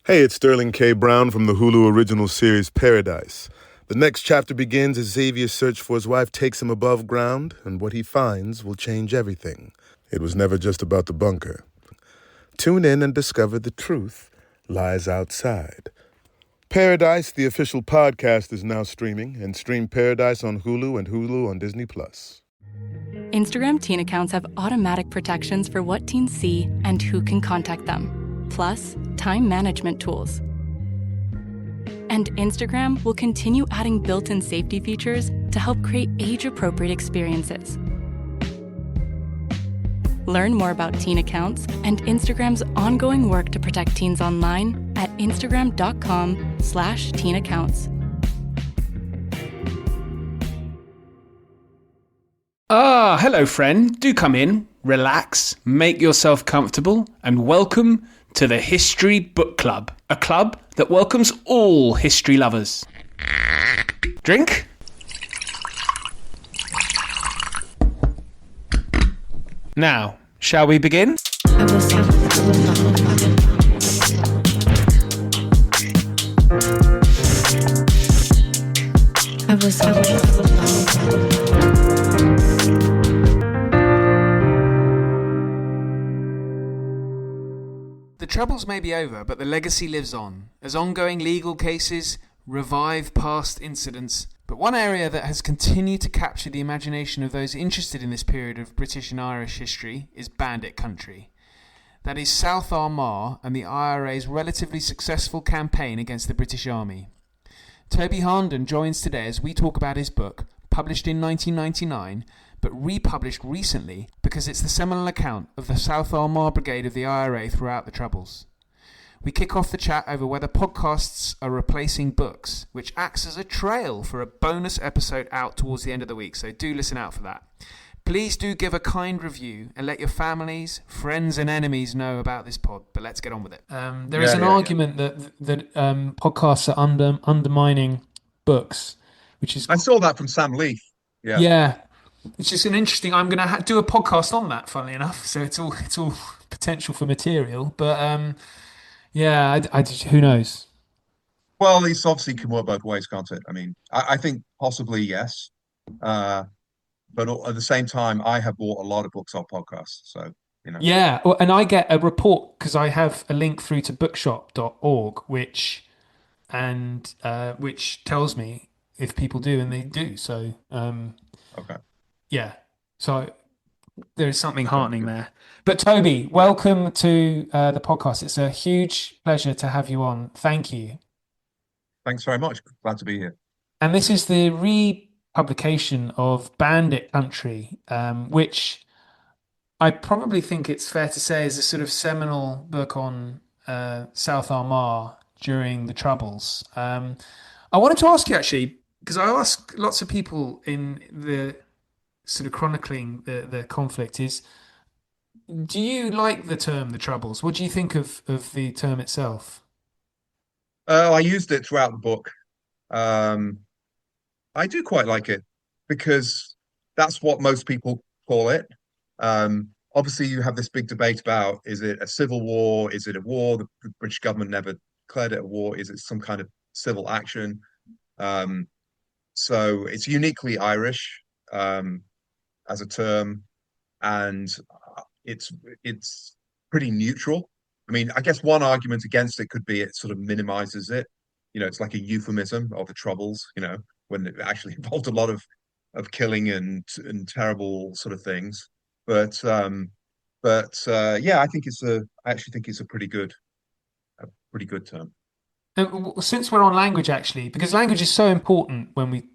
Hey, it's Sterling K. Brown from the Hulu original series Paradise. The next chapter begins as Xavier's search for his wife takes him above ground, and what he finds will change everything. It was never just about the bunker. Tune in and discover the truth lies outside. Paradise, the official podcast, is now streaming, and stream Paradise on Hulu and Hulu on Disney+. Instagram teen accounts have automatic protections for what teens see and who can contact them, plus time management tools. And Instagram will continue adding built-in safety features to help create age-appropriate experiences. Learn more about teen accounts and Instagram's ongoing work to protect teens online at instagram.com/teenaccounts. Hello friend, do come in, relax, make yourself comfortable, and welcome to the History Book Club, a club that welcomes all history lovers. Drink? Now, shall we begin? The troubles may be over, but the legacy lives on, as ongoing legal cases revive past incidents. But one area that has continued to capture the imagination of those interested in this period of British and Irish history is Bandit Country. That is South Armagh and the IRA's relatively successful campaign against the British Army. Toby Harnden joins today as we talk about his book, published in 1999, but republished recently because it's the seminal account of the South Armagh Brigade of the IRA throughout the Troubles. We kick off the chat over whether podcasts are replacing books, which acts as a trail for a bonus episode out towards the end of the week, so do listen out for that. Please do give a kind review and let your families, friends and enemies know about this pod, but let's get on with it. There is an argument that podcasts are undermining books, which is... I saw that from Sam Leith. Yeah. It's just an interesting... I'm going to do a podcast on that, funnily enough, so it's all potential for material, but who knows? Well, this obviously can work both ways, can't it? I mean, I think possibly yes, but at the same time, I have bought a lot of books off podcasts, so, you know. Yeah, well, and I get a report, because I have a link through to bookshop.org, which tells me if people do, and they do, so... Okay. Yeah, so there is something heartening there. But Toby, welcome to the podcast. It's a huge pleasure to have you on. Thank you. Thanks very much. Glad to be here. And this is the republication of Bandit Country, which I probably think it's fair to say is a sort of seminal book on South Armagh during the Troubles. I wanted to ask you, actually, because I ask lots of people in the sort of chronicling the conflict, is, do you like the term the Troubles? What do you think of the term itself? I used it throughout the book. I do quite like it because that's what most people call it. Obviously, you have this big debate about, is it a civil war? Is it a war? The British government never declared it a war. Is it some kind of civil action? So it's uniquely Irish as a term, and it's pretty neutral. I mean, I guess one argument against it could be it sort of minimizes it. You know, it's like a euphemism of the Troubles, you know, when it actually involved a lot of killing and terrible sort of things. But yeah, I actually think it's a pretty good term. Since we're on language, actually, because language is so important when we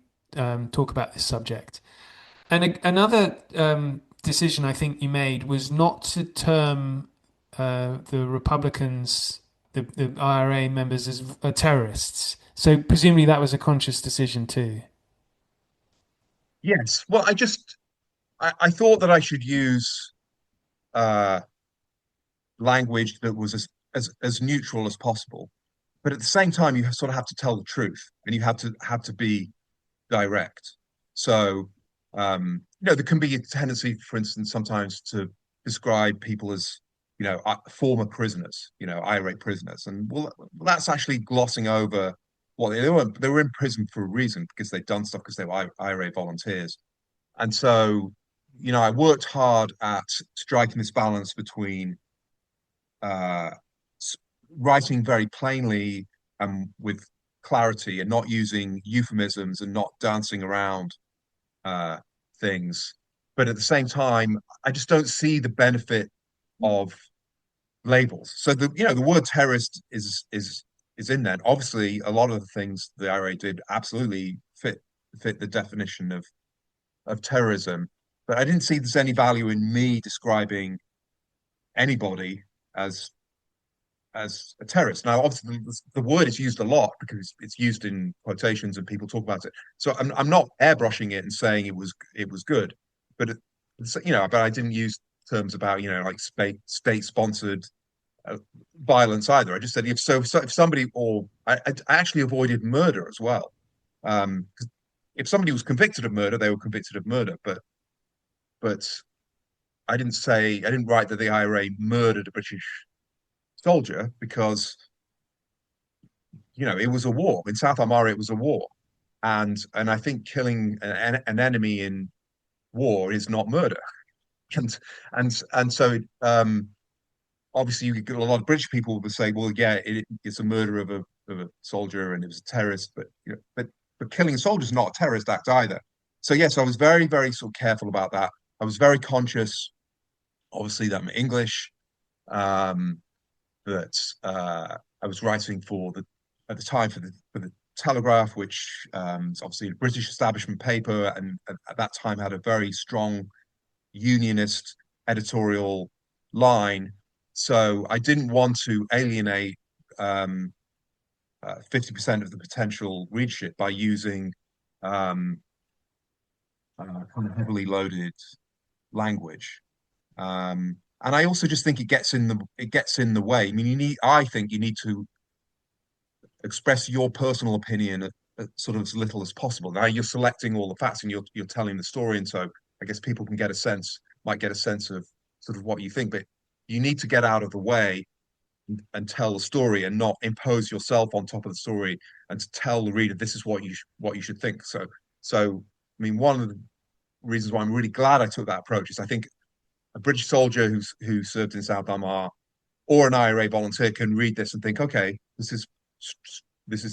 talk about this subject. And another decision I think you made was not to term the Republicans, the IRA members, as terrorists. So presumably that was a conscious decision too. Yes. Well, I thought that I should use language that was as neutral as possible. But at the same time, you sort of have to tell the truth, and you have to be direct. So, there can be a tendency, for instance, sometimes to describe people as former prisoners, IRA prisoners, and well, that's actually glossing over what they were in prison for a reason, because they'd done stuff because they were IRA volunteers. And so, I worked hard at striking this balance between uh, writing very plainly and with clarity, and not using euphemisms and not dancing around uh, things. But at the same time, I just don't see the benefit of labels. So the word terrorist is in there. And obviously, a lot of the things the IRA did absolutely fit the definition of terrorism. But I didn't see there's any value in me describing anybody as a terrorist. Now, obviously, the word is used a lot because it's used in quotations and people talk about it. So I'm not airbrushing it and saying it was good, but but I didn't use terms about like state sponsored violence either. I just said if somebody, or I actually avoided murder as well. If somebody was convicted of murder, they were convicted of murder, but I didn't write that the IRA murdered a British soldier, because it was a war in South Armagh. It was a war, and I think killing an enemy in war is not murder, and so obviously you get a lot of British people would say, well, yeah, it's a murder of a soldier and it was a terrorist, but killing a soldier is not a terrorist act either. So yes, I was very, very sort of careful about that. I was very conscious, obviously, that I'm English. That I was writing at the time for the Telegraph, which is obviously a British establishment paper, and at that time had a very strong unionist editorial line. So I didn't want to alienate 50% of the potential readership by using kind of heavily loaded language. And I also just think it gets in the way. I mean, I think you need to express your personal opinion at sort of as little as possible. Now you're selecting all the facts and you're telling the story, and so I guess people might get a sense of sort of what you think, but you need to get out of the way and tell the story, and not impose yourself on top of the story and to tell the reader this is what you should think. So I mean, one of the reasons why I'm really glad I took that approach is I think a British soldier who served in South Armagh, or an IRA volunteer, can read this and think, okay, this is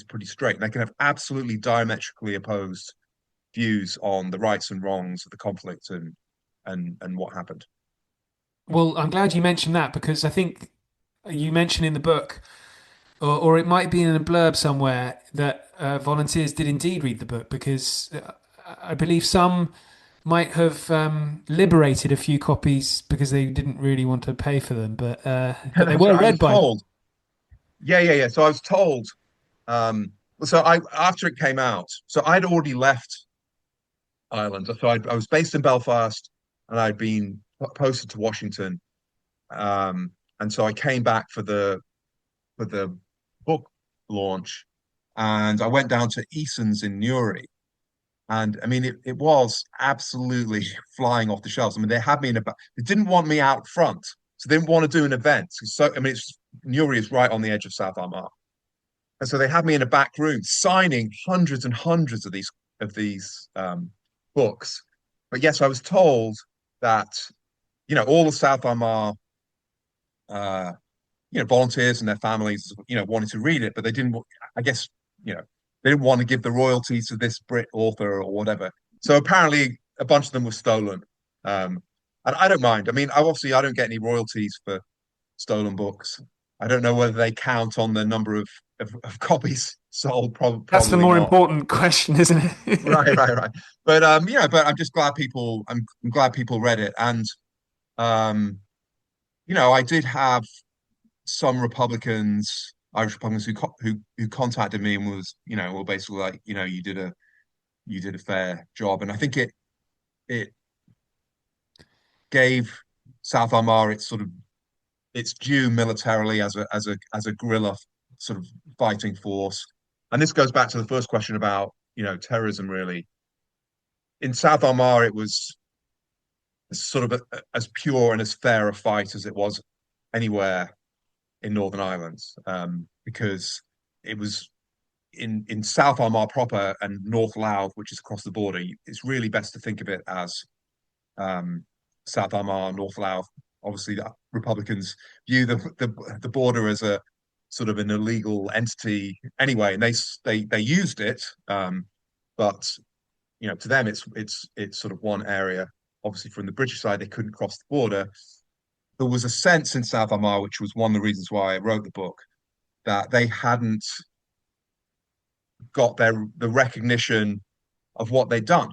pretty straight. And they can have absolutely diametrically opposed views on the rights and wrongs of the conflict and what happened. Well, I'm glad you mentioned that, because I think you mentioned in the book, or it might be in a blurb somewhere, that volunteers did indeed read the book, because I believe some might have liberated a few copies because they didn't really want to pay for them, but they were read by them. Yeah. So I was told. So after it came out, so I'd already left Ireland. So I was based in Belfast, and I'd been posted to Washington. And so I came back for the book launch, and I went down to Eason's in Newry. And I mean, it was absolutely flying off the shelves. I mean, they had me they didn't want me out front, so they didn't want to do an event. So I mean, Newry is right on the edge of South Armagh, and so they had me in a back room signing hundreds and hundreds of these books. But yes, I was told that all the South Armagh volunteers and their families wanted to read it, but they didn't. I guess they didn't want to give the royalties to this Brit author or whatever. So apparently a bunch of them were stolen. And I don't mind. I mean, I don't get any royalties for stolen books. I don't know whether they count on the number of copies sold. Probably That's the more not. important question, isn't it? Right. But but I'm just glad I'm glad people read it. And I did have some Irish Republicans who contacted me and were basically like, you did a fair job, and I think it gave South Armagh its due militarily as a guerrilla sort of fighting force. And this goes back to the first question about terrorism. Really, in South Armagh, it was sort of as pure and as fair a fight as it was anywhere in Northern Ireland, because it was in South Armagh proper and North Louth, which is across the border. It's really best to think of it as South Armagh, North Louth. Obviously, the Republicans view the border as a sort of an illegal entity anyway, and they used it, but to them it's sort of one area. Obviously, from the British side, they couldn't cross the border. There was a sense in South Armagh, which was one of the reasons why I wrote the book, that they hadn't got the recognition of what they'd done.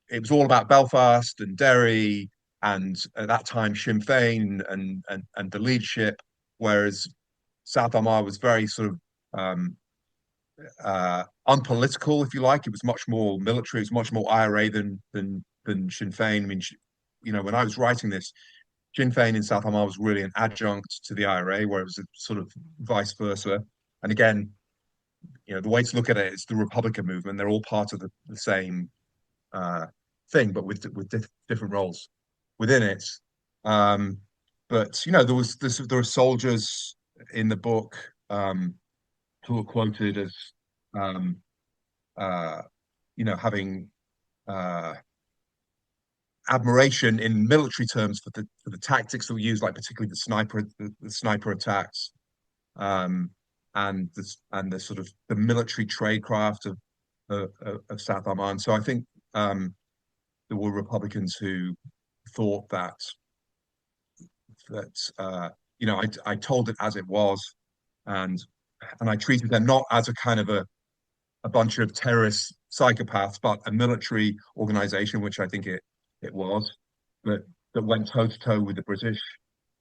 It was all about Belfast and Derry, and at that time Sinn Féin and the leadership, whereas South Armagh was very sort of unpolitical, if you like. It was much more military. It was much more IRA than Sinn Féin. I mean, when I was writing this, Sinn Féin in South Armagh was really an adjunct to the IRA, where it was a sort of vice versa. And again, the way to look at it is the Republican movement. They're all part of the same thing, but with different roles within it. But there were soldiers in the book who were quoted as having admiration in military terms for the tactics that were used, like particularly the sniper attacks, and the sort of the military tradecraft of South Armagh. And so I think there were Republicans who thought that I told it as it was, and I treated them not as a kind of a bunch of terrorist psychopaths, but a military organization, which I think it was, that went toe to toe with the British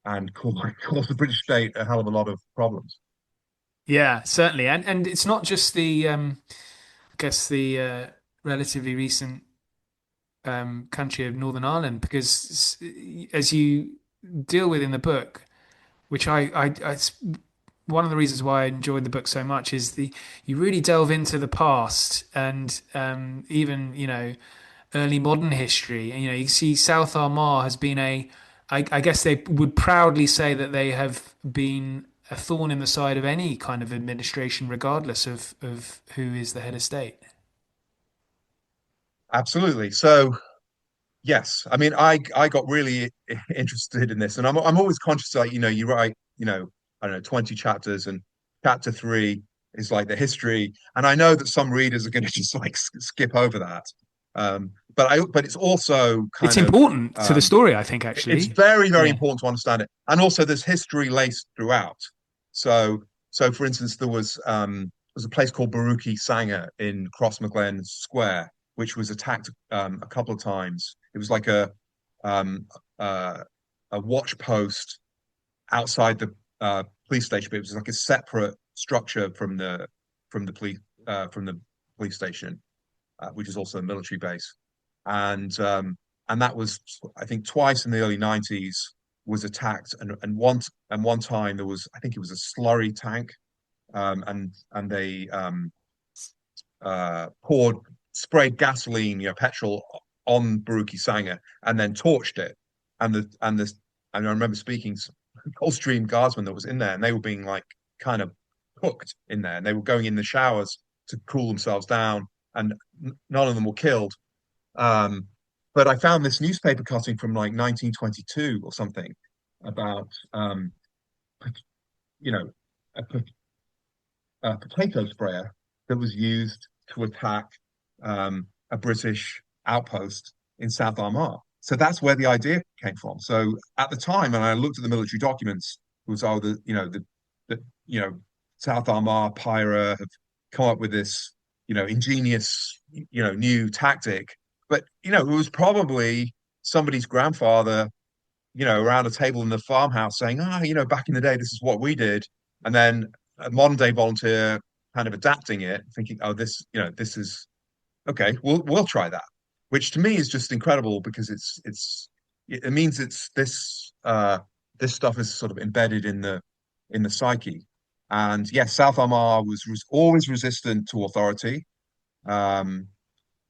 and caused the British state a hell of a lot of problems. Yeah, certainly, and it's not just the I guess the relatively recent country of Northern Ireland, because as you deal with in the book, which it's one of the reasons why I enjoyed the book so much, is you really delve into the past and even early modern history, and you see South Armagh has been I guess they would proudly say that they have been a thorn in the side of any kind of administration, regardless of who is the head of state. Absolutely. So, yes, I mean, I got really interested in this, and I'm always conscious that you write I don't know 20 chapters, and chapter 3 is like the history, and I know that some readers are going to just like skip over that. But it's also it's important to the story, I think. Actually, it's very, very important to understand it, and also there's history laced throughout. So for instance, there was a place called Baruki Sanger in Crossmaglen Square, which was attacked a couple of times. It was like a watch post outside the police station, but it was like a separate structure from the police station, which is also a military base. And that was, I think, twice in the early 90s was attacked, and one time there was, I think it was a slurry tank, and they sprayed gasoline, petrol on Baruki Sanger, and then torched it. And I remember speaking to Coldstream Guardsmen that was in there, and they were being like kind of cooked in there, and they were going in the showers to cool themselves down, and none of them were killed. But I found this newspaper cutting from like 1922 or something about a potato sprayer that was used to attack a British outpost in South Armagh. So that's where the idea came from. So at the time, and I looked at the military documents, it was South Armagh Pyra have come up with this ingenious new tactic, but it was probably somebody's grandfather around a table in the farmhouse saying, back in the day this is what we did, and then a modern day volunteer kind of adapting it, thinking, oh, this is okay, we'll try that, which to me is just incredible, because it means this stuff is sort of embedded in the psyche. And yes, South Armagh was always resistant to authority,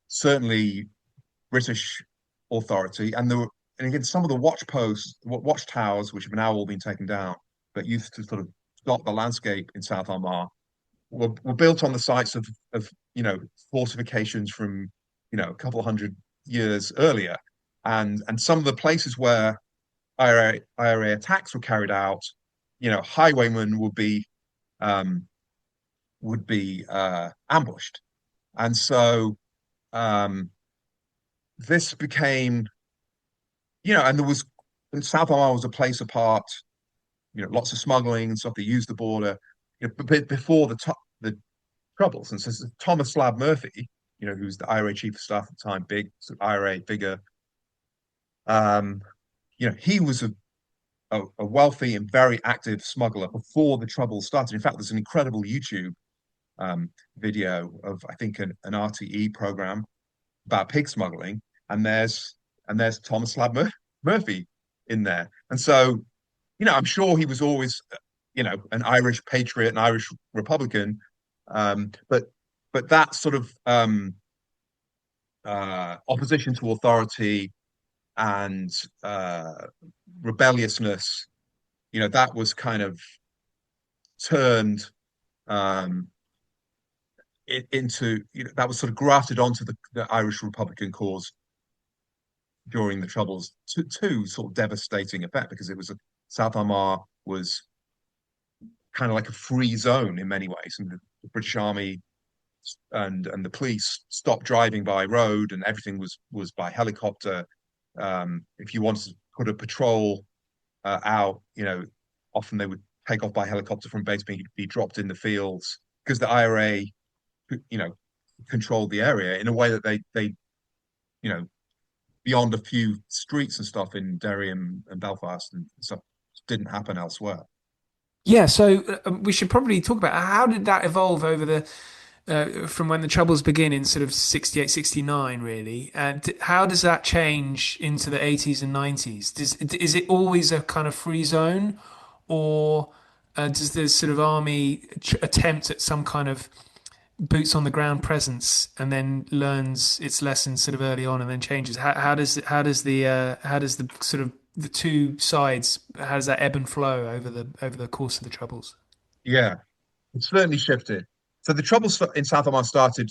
certainly British authority, and and again, some of the watchtowers, which have now all been taken down, but used to sort of dot the landscape in South Armagh, were built on the sites of fortifications from a couple of hundred years earlier, and some of the places where IRA attacks were carried out, highwaymen would be ambushed, and so this became, and South Armagh was a place apart, lots of smuggling and stuff. They used the border, before the Troubles. And so Thomas Slab Murphy, who's the IRA chief of staff at the time, big sort of IRA figure, he was a wealthy and very active smuggler before the Troubles started. In fact, there's an incredible YouTube video of, I think, an RTE program about pig smuggling, and there's Thomas Slab Murphy in there. And so, I'm sure he was always, an Irish patriot, an Irish Republican, but that sort of opposition to authority and rebelliousness, that was kind of turned into, that was sort of grafted onto the Irish Republican cause during the Troubles to sort of devastating effect, because South Armagh was kind of like a free zone in many ways, and the British Army and the police stopped driving by road, and everything was by helicopter. If you wanted to put a patrol out, often they would take off by helicopter from base, be dropped in the fields, because the IRA, controlled the area in a way that they beyond a few streets and stuff in Derry and Belfast and stuff, didn't happen elsewhere. Yeah, so we should probably talk about how did that evolve over from when the Troubles begin in sort of 68, 69, really, and how does that change into the 80s and 90s? Is it always a kind of free zone, or does the sort of army attempt at some kind of boots on the ground presence and then learns its lessons sort of early on and then changes? How does the sort of the two sides, how does that ebb and flow over the course of the Troubles? Yeah, it's certainly shifted. So the Troubles in South Armagh started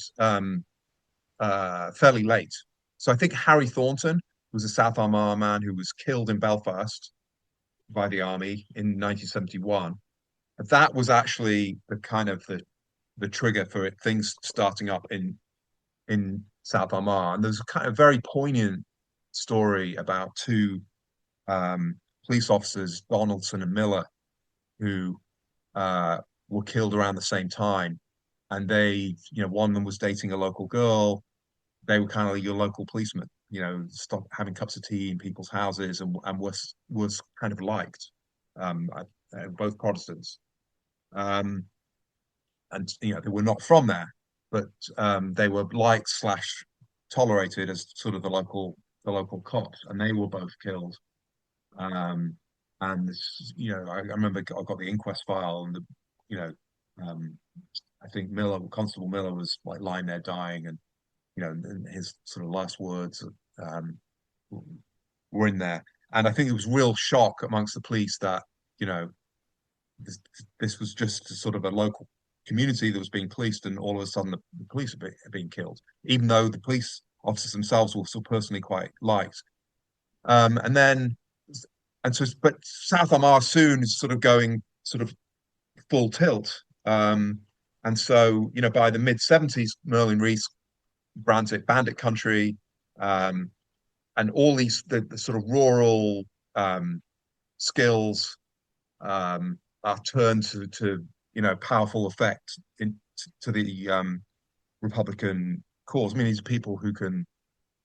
fairly late. So I think Harry Thornton was a South Armagh man who was killed in Belfast by the army in 1971. That was actually the kind of the trigger for things starting up in South Armagh. And there's a kind of very poignant story about two police officers, Donaldson and Miller, who were killed around the same time. And they, one of them was dating a local girl. They were kind of like your local policeman, stop having cups of tea in people's houses, and was kind of liked, both Protestants. And they were not from there, but they were liked / tolerated as sort of the local cops, and they were both killed. And I remember I got the inquest file, and I think Constable Miller was like lying there dying, and and his sort of last words were in there. And I think it was real shock amongst the police that this was just sort of a local community that was being policed, and all of a sudden the police are being killed, even though the police officers themselves were still personally quite liked. But South Armagh soon is sort of going sort of full tilt. And so, by the mid-70s, Merlin Rees, Bandit Country, and all these the sort of rural skills are turned to powerful effect to the Republican cause. I mean, these are people who can,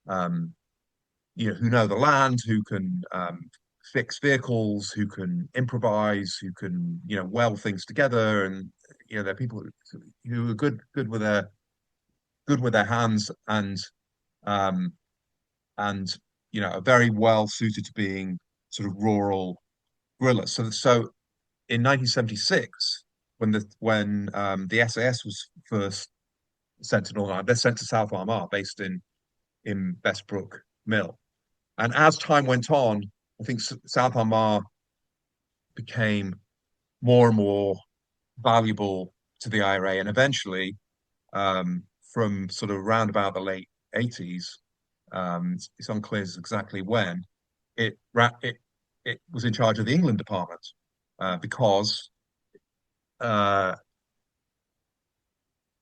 who know the land, who can fix vehicles, who can improvise, who can weld things together, and they're people who are good with their hands, and are very well suited to being sort of rural guerrillas. So in 1976, when the SAS was first sent to Northern Ireland, they're sent to South Armagh, based in Bestbrook Mill. And as time went on, I think South Armagh became more and more valuable to the IRA, and eventually, from sort of around about the late 80s, it's unclear exactly when it it was in charge of the England department because uh,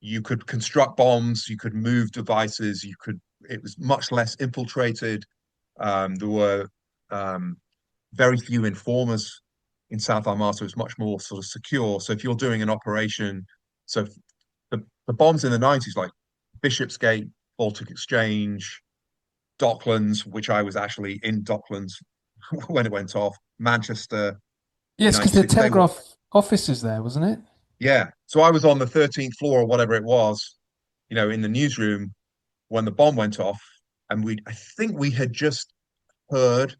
you could construct bombs, you could move devices, you could. It was much less infiltrated. There were very few informers in South Armagh, so it's much more sort of secure. So if you're doing an operation, so the bombs in the 90s, like Bishopsgate, Baltic Exchange, Docklands, which I was actually in Docklands when it went off, Manchester in Yes, because the 96, they were, Telegraph office is there, wasn't it? yeah. So I was on the 13th floor or whatever it was, in the newsroom when the bomb went off. And I think we had just heard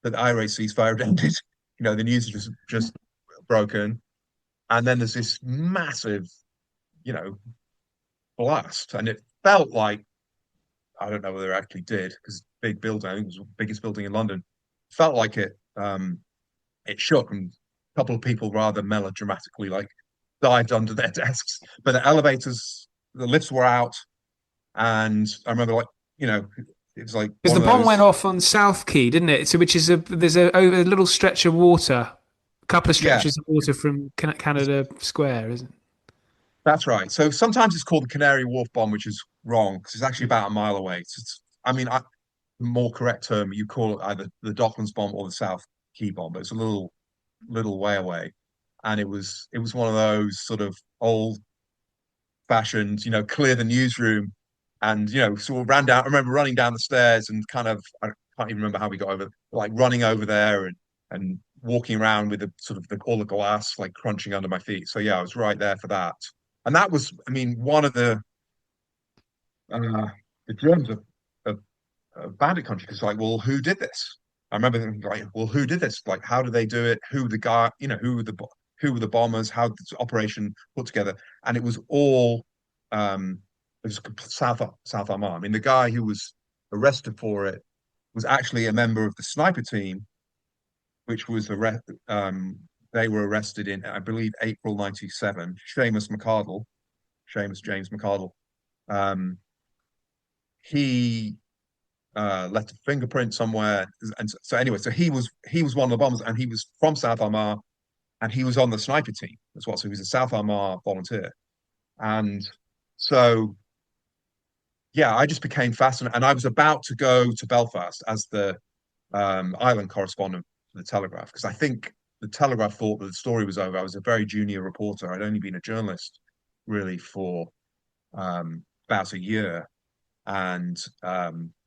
that the IRA ceasefire had ended. The news had just broken. And then there's this massive, you know, blast. And it felt like, I don't know whether it actually did, because big building, I think it was the biggest building in London. Felt like it shook, and a couple of people rather melodramatically like dived under their desks. But the lifts were out, and I remember it was like Because one the of bomb went those. off on South Quay, didn't it? So, which is there's a little stretch of water, a couple of Yeah, stretches of water from Canada Square, isn't it? that's right. So sometimes it's called the Canary Wharf bomb, which is wrong because it's actually about a mile away. I mean, the more correct term, you call it either the Docklands bomb or the South Quay bomb, but it's a little way away. And it was one of those sort of old fashioned, clear the newsroom, and sort of ran down. I remember running down the stairs and kind of, I can't even remember how we got over, like running over there and walking around with the sort of all the glass like crunching under my feet. So yeah, I was right there for that. And that was, I mean, one of uh, the germs of Bandit Country. Because like, well, who did this? I remember thinking like, well, who did this? Like, how did they do it? Who the guy? Who were the bombers? How this operation put together? And it was all it was South Armagh. I mean, the guy who was arrested for it was actually a member of the sniper team, which was they were arrested in, I believe, April '97. Seamus James McArdle. Um, he left a fingerprint somewhere, and so anyway, so he was one of the bombers, and he was from South Armagh, and he was on the sniper team as well. So he was a South Armagh volunteer, and so yeah, I just became fascinated, and I was about to go to Belfast as the island correspondent for the Telegraph, because I think the Telegraph thought that the story was over. I was a very junior reporter. I'd only been a journalist really for about a year, and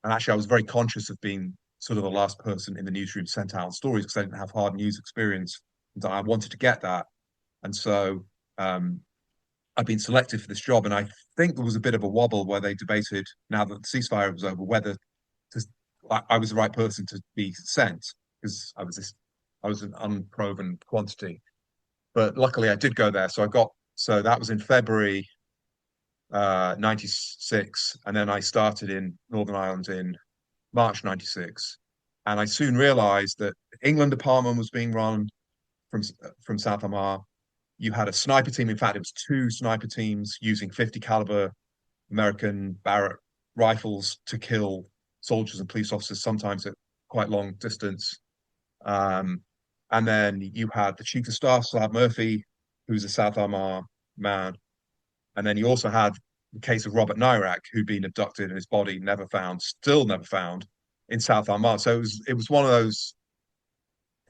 actually I was very conscious of being sort of the last person in the newsroom sent out on stories because I didn't have hard news experience, and I wanted to get that, and so I've been selected for this job. And I think there was a bit of a wobble where they debated, now that the ceasefire was over, whether I was the right person to be sent, because I was an unproven quantity. But luckily I did go there. So that was in February '96, and then I started in Northern Ireland in March '96. And I soon realized that the England department was being run from South Armagh. You had a sniper team. In fact, it was two sniper teams using 50 caliber American Barrett rifles to kill soldiers and police officers, sometimes at quite long distance. And then you had the chief of staff, Slab Murphy, who's a South Armagh man. And then you also had the case of Robert Nyrak, who'd been abducted and his body never found, still never found, in South Armagh. So it was one of those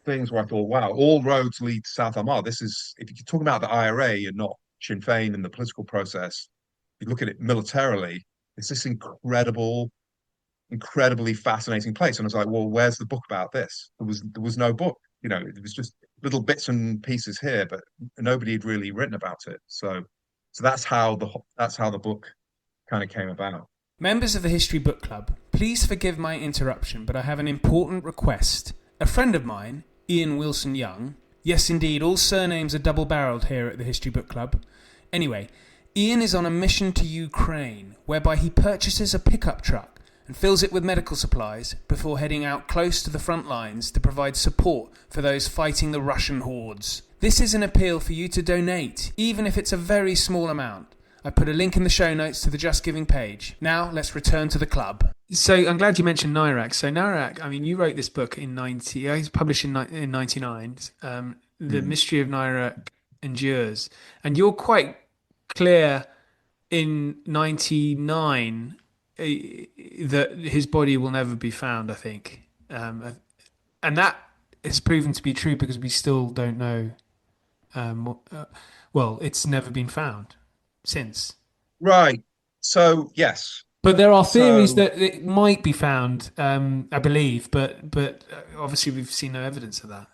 things where I thought, wow, all roads lead to South Armagh. This is, if you're talking about the IRA and not Sinn Féin and the political process, you look at it militarily, it's this incredibly fascinating place. And I was like, well, where's the book about this? There was no book. It was just little bits and pieces here, but nobody had really written about it. So that's how the book kind of came about. Members of the History Book Club, please forgive my interruption, but I have an important request. A friend of mine, Ian Wilson Young, yes indeed, all surnames are double-barrelled here at the History Book Club. Anyway, Ian is on a mission to Ukraine, whereby he purchases a pickup truck and fills it with medical supplies before heading out close to the front lines to provide support for those fighting the Russian hordes. This is an appeal for you to donate, even if it's a very small amount. I put a link in the show notes to the Just Giving page. Now, let's return to the club. So, I'm glad you mentioned Nairak. So, Nairak, I mean, you wrote this book in it was published in 99, The Mystery of Nairak Endures. And you're quite clear in 99 that his body will never be found, I think. And that has proven to be true because we still don't know. It's never been found since. Right. So, yes. But there are theories that it might be found, I believe, but obviously we've seen no evidence of that.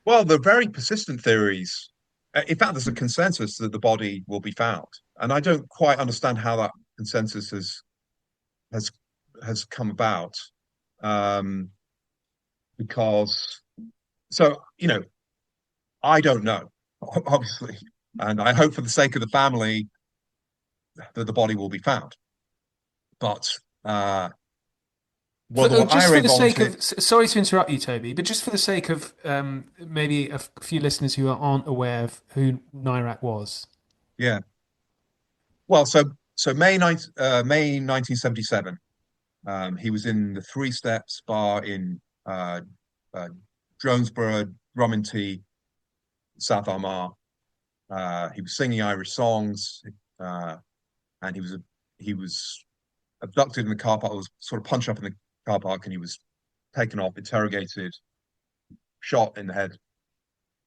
Well, the very persistent theories. In fact, there's a consensus that the body will be found, and I don't quite understand how that consensus has come about. Because, I don't know, obviously, and I hope for the sake of the family that the body will be found. But sorry to interrupt you, Toby, but just for the sake of maybe a few listeners who aren't aware of who Nairak was. Yeah. Well, so May 1977, he was in the Three Steps bar in Jonesborough, Drummondty, South Armagh. He was singing Irish songs, and he was abducted in the car park. Was sort of punched up in the car park, and he was taken off, interrogated, shot in the head,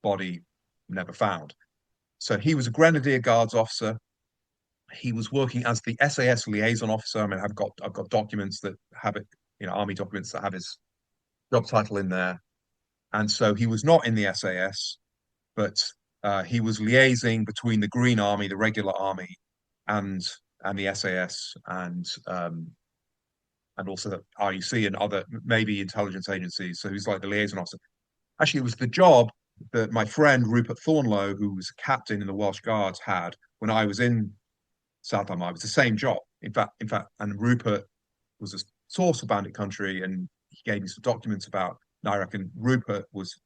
body never found. So he was a Grenadier Guards officer. He was working as the SAS liaison officer. I mean, I've got documents that have it, army documents that have his job title in there. And so he was not in the SAS, but he was liaising between the Green Army, the regular army, and the SAS, and also the RUC and other maybe intelligence agencies. So he's like the liaison officer. Actually, it was the job that my friend Rupert Thornlow, who was a captain in the Welsh Guards, had when I was in South Armagh. It was the same job, in fact, and Rupert was a source for Bandit Country, and he gave me some documents about Nairak, and Rupert was,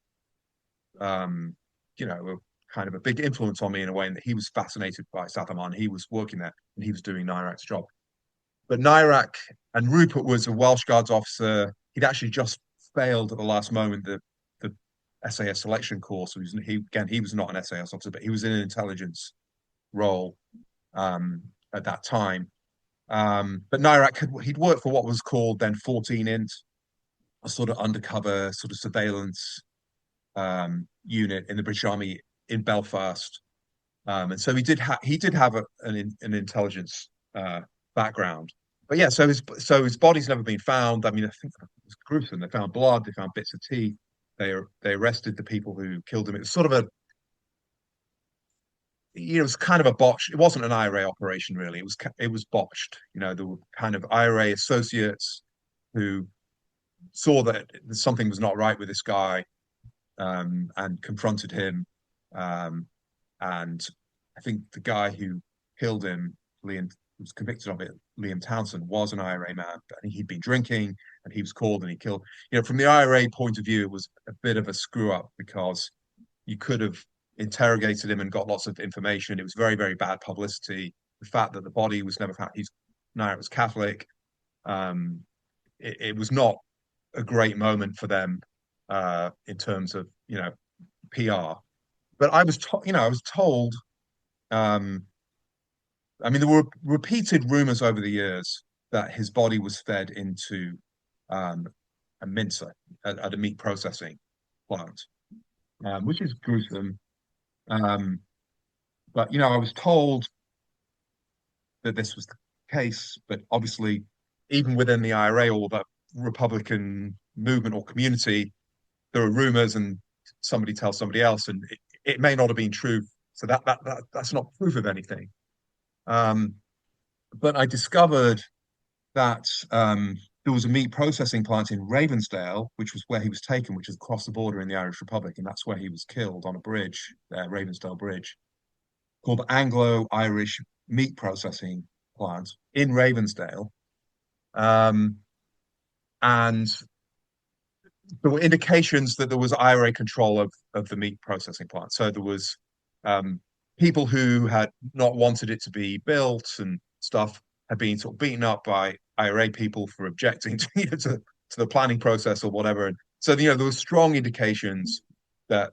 kind of a big influence on me in a way, in that he was fascinated by South Armagh, and he was working there, and he was doing Nairak's job. But Nairak, and Rupert was a Welsh Guards officer. He'd actually just failed at the last moment the SAS selection course. He was not an SAS officer, but he was in an intelligence role at that time. But Nairak, he'd worked for what was called then 14 Int, a sort of undercover sort of surveillance unit in the British Army in Belfast, and so he did have an intelligence background. But yeah, so his body's never been found. I mean, I think it was gruesome. They found blood. They found bits of teeth. They arrested the people who killed him. It was sort of it was kind of a botch. It wasn't an IRA operation, really. It was botched. There were kind of IRA associates who saw that something was not right with this guy, and confronted him. And I think the guy who killed him, Liam, was convicted of it. Liam Townsend was an IRA man, but he'd been drinking, and he was called and he killed. From the IRA point of view, it was a bit of a screw up because you could have interrogated him and got lots of information. It was very, very bad publicity. The fact that the body was never found. Nairak was Catholic. It was not a great moment for them in terms of PR. But I was told. There were repeated rumors over the years that his body was fed into a mincer at a meat processing plant, which is gruesome. But I was told that this was the case, but obviously, even within the IRA or the Republican movement or community, there are rumors, and somebody tells somebody else, and it may not have been true. So that's not proof of anything. But I discovered that there was a meat processing plant in Ravensdale, which was where he was taken, which is across the border in the Irish Republic, and that's where he was killed on a bridge, Ravensdale Bridge, called Anglo-Irish Meat Processing Plant in Ravensdale. And there were indications that there was IRA control of the meat processing plant. So there was people who had not wanted it to be built and stuff had been sort of beaten up by IRA people for objecting to, to the planning process or whatever. And so, there were strong indications that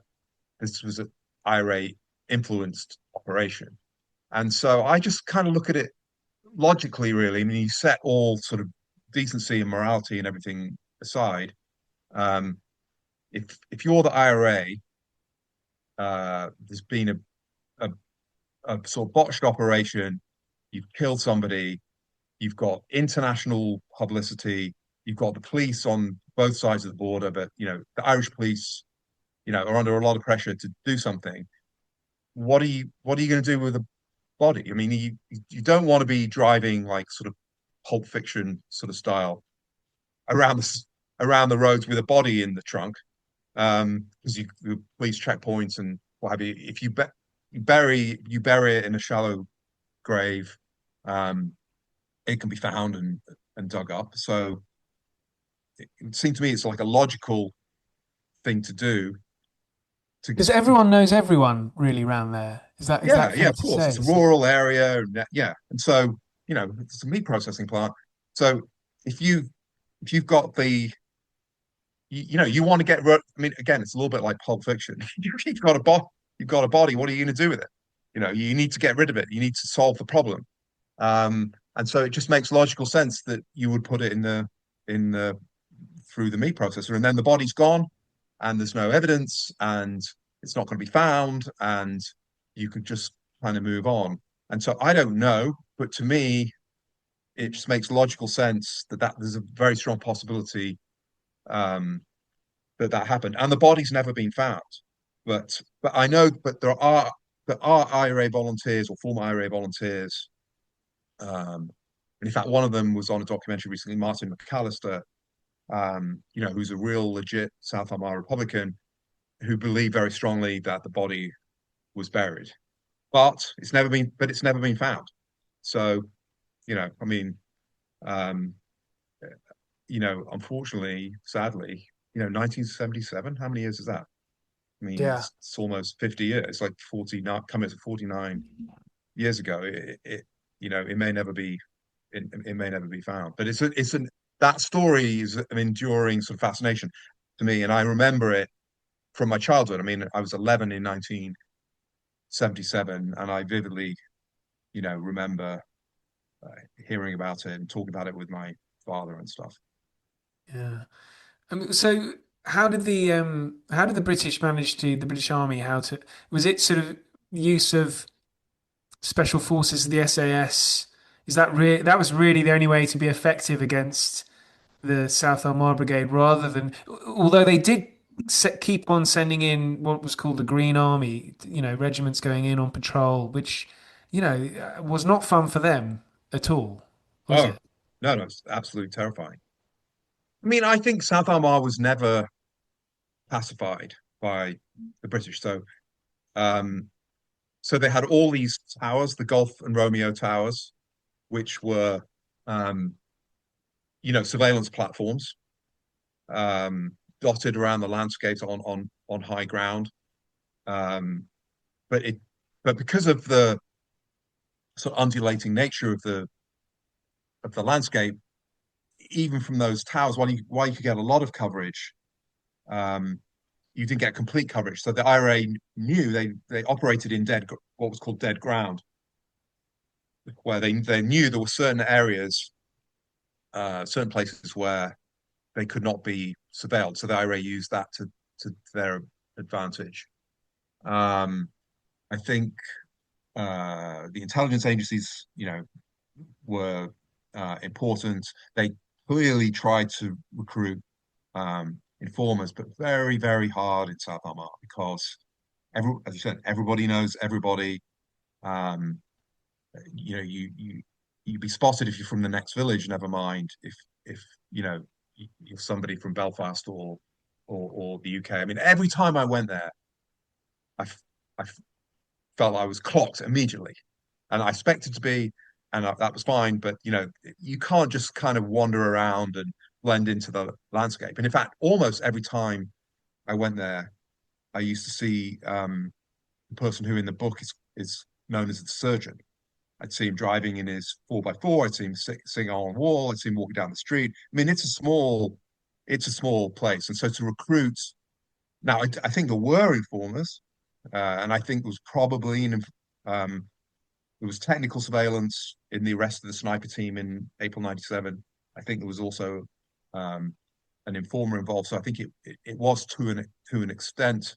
this was an IRA influenced operation. And so I just kind of look at it logically, really. I mean, you set all sort of decency and morality and everything aside. Um, if you're the IRA, there's been a, a sort of botched operation, you've killed somebody, you've got international publicity, you've got the police on both sides of the border, but the Irish police, are under a lot of pressure to do something. What are you going to do with the body? I mean, you don't want to be driving like sort of Pulp Fiction sort of style around the roads with a body in the trunk, because you police checkpoints and what have you. If you bury it in a shallow grave, it can be found and dug up. So it seems to me it's like a logical thing to do. Because everyone knows everyone really around there. Is that Yeah, fair of to course. say? It's a rural area, yeah. And so, it's a meat processing plant. So if you've got you want to get rid. I mean, again, it's a little bit like Pulp Fiction. You've got a body. What are you going to do with it? You need to get rid of it. You need to solve the problem. And so it just makes logical sense that you would put it in the through the meat processor, and then the body's gone, and there's no evidence, and it's not going to be found, and you could just kind of move on. And so I don't know, but to me, it just makes logical sense that there's a very strong possibility that happened, and the body's never been found. But I know, but there are IRA volunteers or former IRA volunteers. And in fact, one of them was on a documentary recently, Martin McAllister, who's a real legit South Armagh Republican who believed very strongly that the body was buried, but it's never been found. So, I mean, um, unfortunately, sadly, 1977. How many years is that? I mean, Yeah. it's almost 50 years. It's like 49, coming to 49 years ago. It may never be, it may never be found. But that story is an enduring sort of fascination to me, and I remember it from my childhood. I mean, I was 11 in 1977, and I vividly, remember hearing about it and talking about it with my father and stuff. Yeah. So how did the British manage to the British Army was it sort of use of special forces, the SAS? Is that was really the only way to be effective against the South Armagh Brigade, rather than, although they did keep on sending in what was called the Green Army, regiments going in on patrol, which was not fun for them at all, was Oh, it? no, it's absolutely terrifying. I mean, I think South Armagh was never pacified by the British. Um, so they had all these towers, the Golf and Romeo towers, which were, surveillance platforms, dotted around the landscape on high ground. Um, but because of the sort of undulating nature of the landscape, even from those towers, while you could get a lot of coverage, you didn't get complete coverage. So the IRA knew they operated in what was called dead ground, where they knew there were certain areas, certain places where they could not be surveilled. So the IRA used that to their advantage. I think the intelligence agencies, were important. They clearly tried to recruit informers, but very, very hard in South Armagh because, as you said, everybody knows everybody. You'd be spotted if you're from the next village. Never mind if you're somebody from Belfast or the UK. I mean, every time I went there, I felt I was clocked immediately, and I expected to be and that was fine. But you can't just kind of wander around and blend into the landscape. And in fact, almost every time I went there, I used to see the person who in the book is known as the surgeon. I'd see him driving in his 4x4. I'd see him sitting on a wall. I'd see him walking down the street. I mean, it's a small place, and so to recruit. Now, I think there were informers, and I think there was probably there was technical surveillance in the arrest of the sniper team in April '97. I think there was also an informer involved. So I think it was to an extent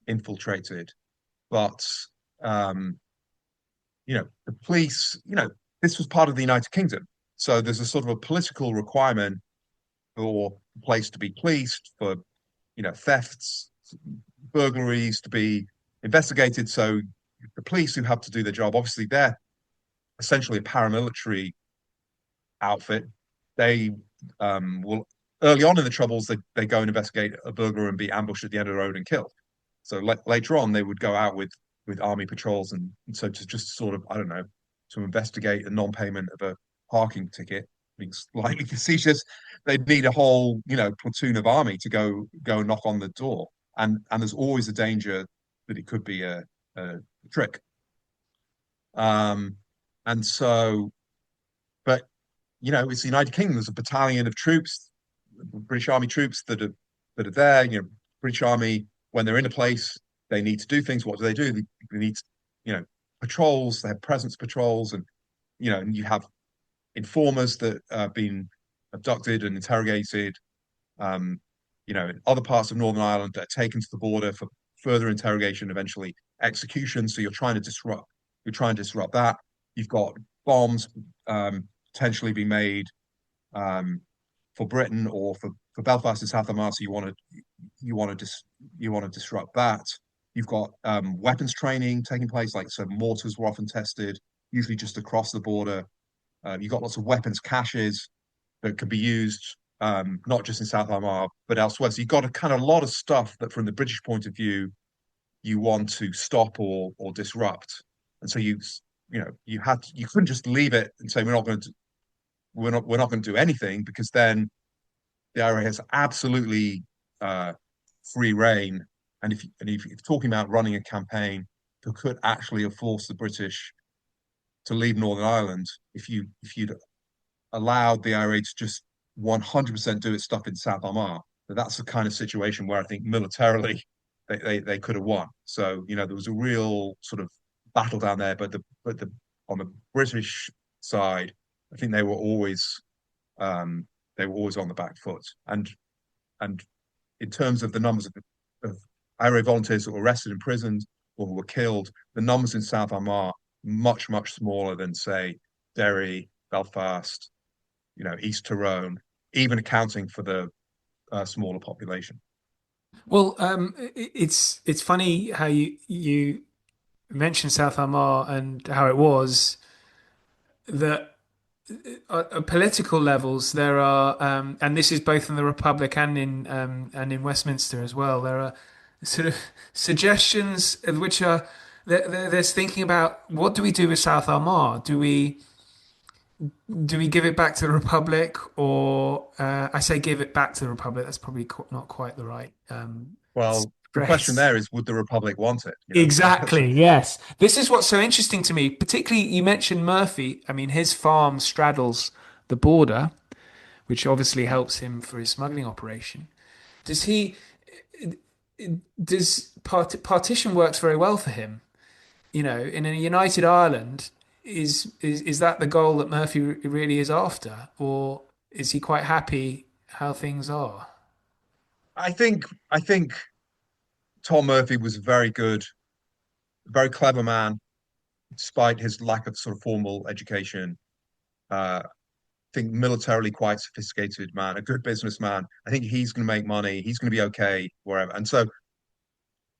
infiltrated, but the police, this was part of the United Kingdom. So there's a sort of a political requirement for the place to be policed, for, thefts, burglaries to be investigated. So the police who have to do their job, obviously they're essentially a paramilitary outfit. They will, early on in the Troubles, they go and investigate a burglar and be ambushed at the end of the road and killed. So later on, they would go out with army patrols, and so to just sort of, I don't know, to investigate a non-payment of a parking ticket, being slightly facetious, they'd need a whole, platoon of army to go and knock on the door, and there's always a danger that it could be a trick. And so, but it's the United Kingdom. There's a battalion of troops, British Army troops that are there. British Army, when they're in a place, they need to do things. What do? They need, patrols. They have presence patrols, and and you have informers that have been abducted and interrogated. In other parts of Northern Ireland, that are taken to the border for further interrogation, eventually execution. So you're trying to disrupt. That. You've got bombs potentially being made for Britain or for Belfast and South Armagh. So you want to disrupt that. You've got weapons training taking place, like so mortars were often tested, usually just across the border. You've got lots of weapons caches that can be used not just in South Armagh but elsewhere. So you've got a lot of stuff that, from the British point of view, you want to stop or disrupt. And so you couldn't just leave it and say we're not going to do anything, because then the IRA has absolutely free reign. And if you're talking about running a campaign that could actually have forced the British to leave Northern Ireland, if you'd allowed the IRA to just 100% do its stuff in South Armagh, that's the kind of situation where I think militarily they could have won. So there was a real sort of battle down there, but on the British side, I think they were always on the back foot. And in terms of the numbers of IRA volunteers that were arrested, imprisoned, or who were killed, the numbers in South Armagh much, much smaller than, say, Derry, Belfast, East Tyrone, even accounting for the smaller population. Well, it's funny how you mentioned South Armagh and how it was that at political levels there are, and this is both in the Republic and in Westminster as well. There are sort of suggestions which are there's thinking about, what do we do with South Armagh? Do we give it back to the Republic, or I say give it back to the Republic? That's probably not quite the right. Well, the question there is, would the Republic want it? Exactly, yes. This is what's so interesting to me. Particularly, you mentioned Murphy. I mean, his farm straddles the border, which obviously helps him for his smuggling operation. Partition works very well for him? In a united Ireland, is that the goal that Murphy really is after, or is he quite happy how things are? I think Tom Murphy was a very very clever man, despite his lack of sort of formal education. I think militarily quite sophisticated man, a good businessman. I think he's going to make money. He's going to be okay wherever. And so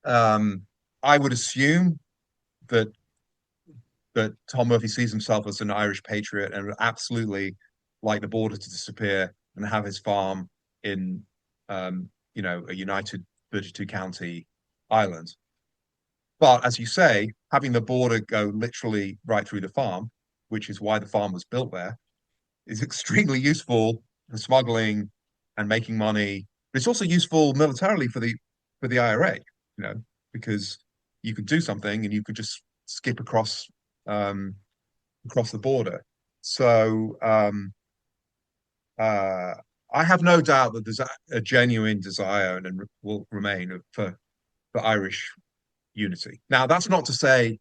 I would assume that Tom Murphy sees himself as an Irish patriot and would absolutely like the border to disappear and have his farm in a united 32 county Ireland. But as you say, having the border go literally right through the farm which is why the farm was built there, is extremely useful for smuggling and making money. But it's also useful militarily for the IRA, because you could do something and you could just skip across the border. So I have no doubt that there's a genuine desire and will remain for Irish unity. Now, that's not to say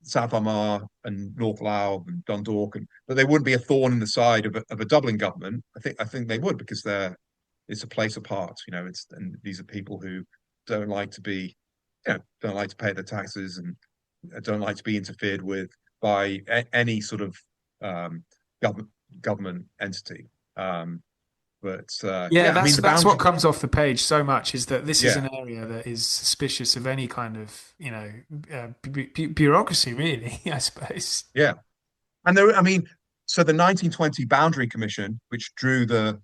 South Armagh and North Louth and Dundalk, but they wouldn't be a thorn in the side of a Dublin government. I think they would, because it's a place apart. And these are people who don't like to be, don't like to pay their taxes and don't like to be interfered with by any sort of government entity. That's what comes off the page so much, is that this is Yeah. an area that is suspicious of any kind of bureaucracy, really. I suppose. Yeah, and so the 1920 Boundary Commission, which drew the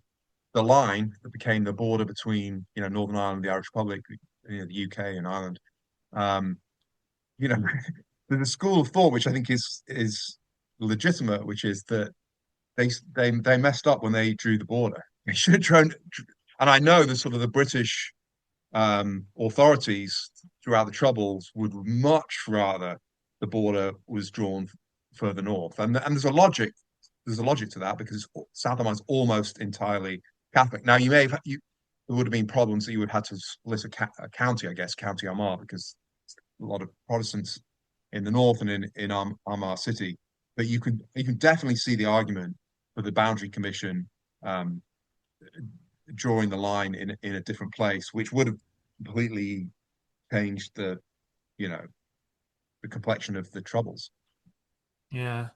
line that became the border between Northern Ireland and the Irish Republic, the UK and Ireland. There's a school of thought which I think is legitimate, which is that they messed up when they drew the border. They should have drawn, and I know the British authorities throughout the Troubles would much rather the border was drawn further north, and there's a logic to that, because South Armagh is almost entirely Catholic. Now, there would have been problems that you would have had to split a county, I guess, County Armagh, because a lot of Protestants in the north and in Armagh City. But you can definitely see the argument for the Boundary Commission drawing the line in a different place, which would have completely changed the complexion of the Troubles. Yeah.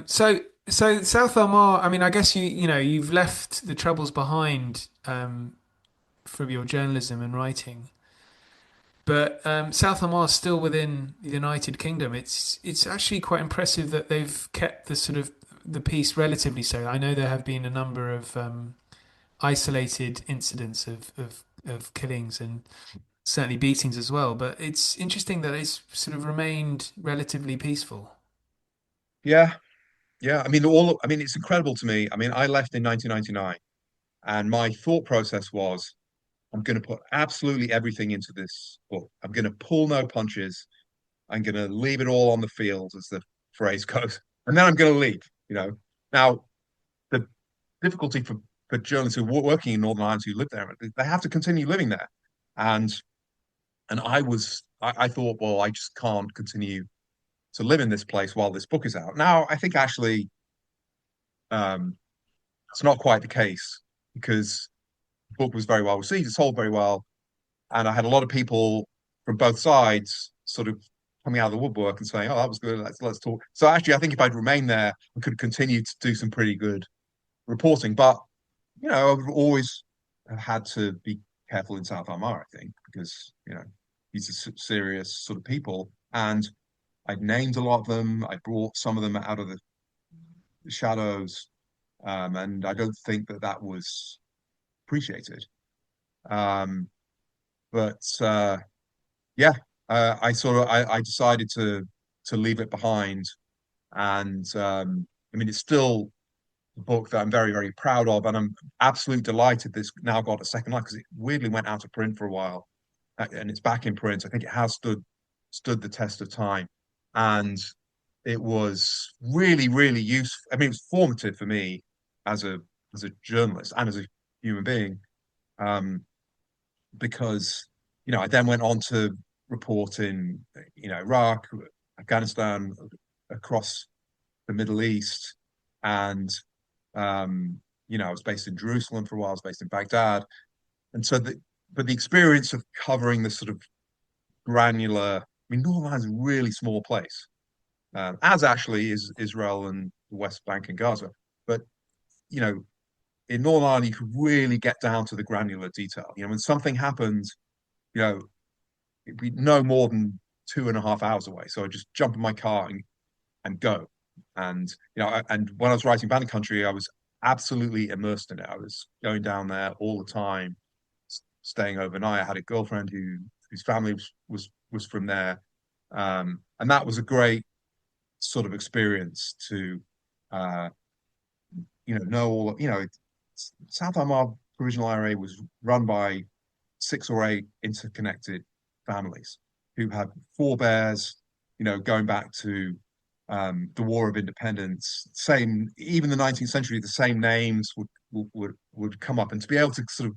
So South Armagh, I mean, I guess you've left the Troubles behind from your journalism and writing, but South Armagh is still within the United Kingdom. It's actually quite impressive that they've kept the peace relatively so. I know there have been a number of isolated incidents of killings and certainly beatings as well, but it's interesting that it's sort of remained relatively peaceful. Yeah. I mean, it's incredible to me. I mean, I left in 1999, and my thought process was, I'm going to put absolutely everything into this book. I'm going to pull no punches. I'm going to leave it all on the field, as the phrase goes, and then I'm going to leave. Now, the difficulty for journalists who are working in Northern Ireland, who live there, they have to continue living there, and I thought, well, I just can't continue to live in this place while this book is out. Now, I think actually, it's not quite the case, because the book was very well received, it sold very well, and I had a lot of people from both sides sort of coming out of the woodwork and saying, "Oh, that was good. Let's talk." So actually, I think if I'd remained there, I could continue to do some pretty good reporting. But I've always had to be careful in South Armagh, I think, because these are serious sort of people, and I'd named a lot of them. I brought some of them out of the shadows, and I don't think that was appreciated. But yeah, I decided to leave it behind, and I mean, it's still a book that I'm very, very proud of, and I'm absolutely delighted this now got a second life, because it weirdly went out of print for a while, and it's back in print. I think it has stood the test of time, and it was really, really useful. I mean, it was formative for me as a journalist and as a human being, because I then went on to report in Iraq, Afghanistan, across the Middle East, and I was based in Jerusalem for a while. I was based in Baghdad, and so the experience of covering this sort of granular. I mean, Northern Ireland is a really small place, as actually is Israel and the West Bank and Gaza. But in Northern Ireland, you could really get down to the granular detail. When something happens, it'd be no more than 2.5 hours away. So I just jump in my car and go. And and when I was writing Bandit Country, I was absolutely immersed in it. I was going down there all the time, staying overnight. I had a girlfriend whose family was from there, and that was a great sort of experience to, know all, South Armagh Provisional IRA was run by 6 or 8 interconnected families who had forebears, going back to the War of Independence. Same, even the 19th century, the same names would come up, and to be able to sort of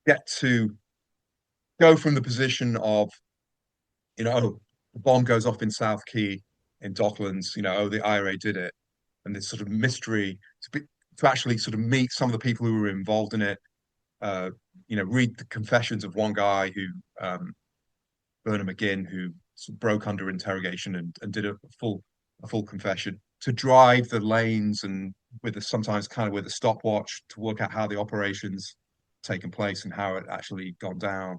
get to go from the position of, the bomb goes off in South Quay in Docklands, the IRA did it, and this sort of mystery to actually sort of meet some of the people who were involved in it. Read the confessions of one guy who, Bernard McGinn, who sort of broke under interrogation and did a full confession, to drive the lanes and sometimes kind of with a stopwatch to work out how the operations taken place and how it actually gone down.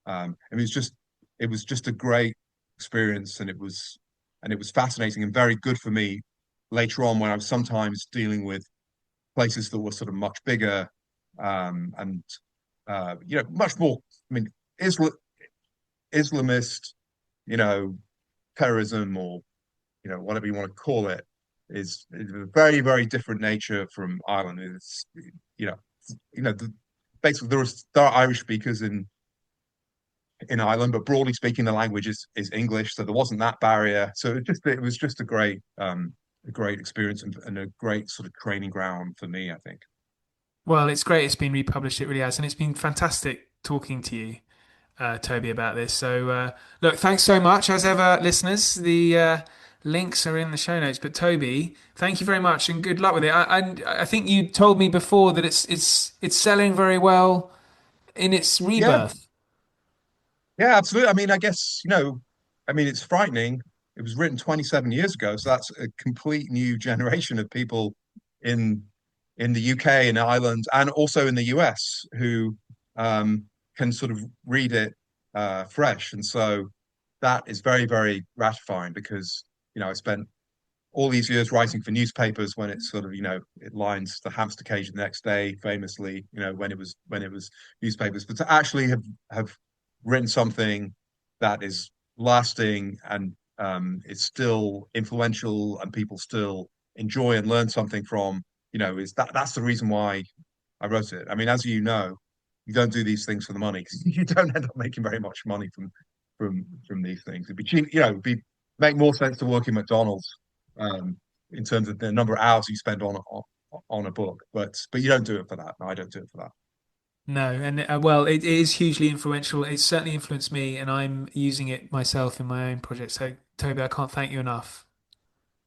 It was just a great experience, and it was fascinating and very good for me later on when I was sometimes dealing with places that were sort of much bigger, and much more. I mean, Islamist, terrorism, or whatever you want to call it, is a very, very different nature from Ireland. It's basically there are Irish speakers in Ireland, but broadly speaking, the language is English, so there wasn't that barrier. So it was just a great experience and a great sort of training ground for me, I think. Well, it's great it's been republished, it really has, and it's been fantastic talking to you, Toby, about this. So look, thanks so much. As ever, listeners, the links are in the show notes. But Toby, thank you very much, and good luck with it. I think you told me before that it's selling very well in its rebirth. Yeah, absolutely. I mean, I guess, it's frightening. It was written 27 years ago, so that's a complete new generation of people in the UK and Ireland, and also in the US, who can sort of read it fresh. And so that is very, very gratifying, because I spent all these years writing for newspapers when it's sort of it lines the hamster cage the next day, famously, when it was newspapers. But to actually have written something that is lasting and it's still influential and people still enjoy and learn something from, that's the reason why I wrote it. I mean, as you know, you don't do these things for the money, because you don't end up making very much money from these things. It'd be cheap, make more sense to work in McDonald's in terms of the number of hours you spend on a book, but you don't do it for that. No, I don't do it for that. No, and well, it is hugely influential. It's certainly influenced me, and I'm using it myself in my own project. So, Toby, I can't thank you enough.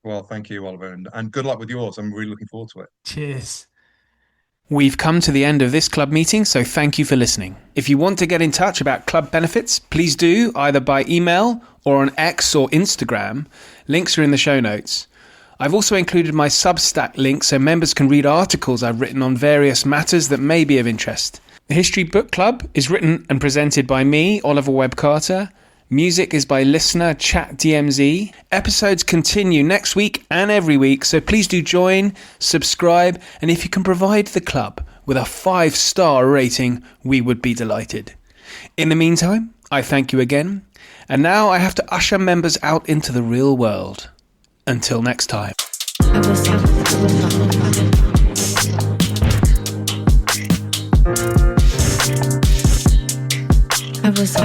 Well, thank you, Oliver, and good luck with yours. I'm really looking forward to it. Cheers. We've come to the end of this club meeting, so thank you for listening. If you want to get in touch about club benefits, please do, either by email or on X or Instagram. Links are in the show notes. I've also included my Substack link so members can read articles I've written on various matters that may be of interest. The History Book Club is written and presented by me, Oliver Webb-Carter. Music is by listener Chat DMZ. Episodes continue next week and every week, so please do join, subscribe, and if you can provide the club with a 5-star rating, we would be delighted. In the meantime, I thank you again, and now I have to usher members out into the real world. Until next time. I was